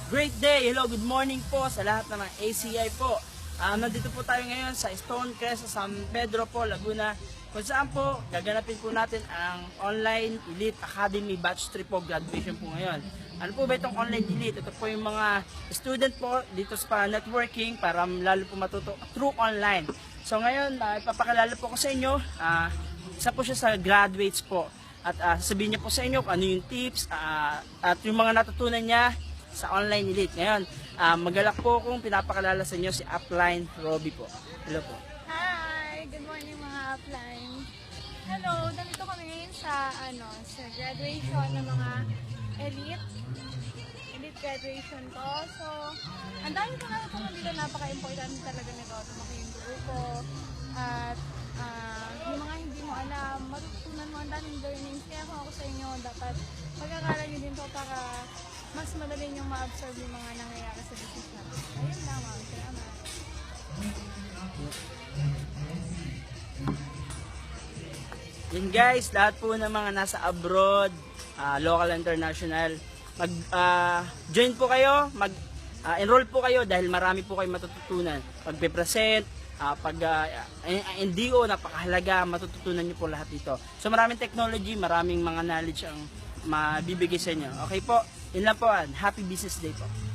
Great day! Hello, good morning po sa lahat ng mga ACI po. Nandito po tayo ngayon sa Stonecrest sa San Pedro po, Laguna. Kung saan po, gaganapin po natin ang Online Elite Academy Batch 3 po, graduation po ngayon. Ano po ba itong Online Elite? Ito po yung mga student po dito sa networking para lalo po matuto through online. So ngayon, ipapakilala po ko sa inyo, isa po siya sa graduates po. At sasabihin niya po sa inyo kung ano yung tips at yung mga natutunan niya sa Online Elite. Ngayon, magalak po kung pinapakilala sa inyo si Upline Robbie po. Hello po. Hi! Good morning mga upline. Hello! Nandito kami ngayon sa graduation ng mga elite graduation to. So, ang dami ko natutunan dito, napaka-important talaga nito. Tumaki yung grupo at yung mga hindi mo alam, matutunan mo ang daming learnings. Kaya kung ako sa inyo, dapat pag-akalan nyo din to para mas madali yung ma-absorb yung mga nangyayari sa business natin. Ayun lang, mga salamat. Yun guys, lahat po ng mga nasa abroad, local, international, join po kayo, enroll po kayo dahil marami po kayo matututunan. Pagpe-present, NDO, napakahalaga, matututunan nyo po lahat dito. So maraming technology, maraming mga knowledge ang mabibigay sa inyo. Okay po, yun lang po, happy business day po.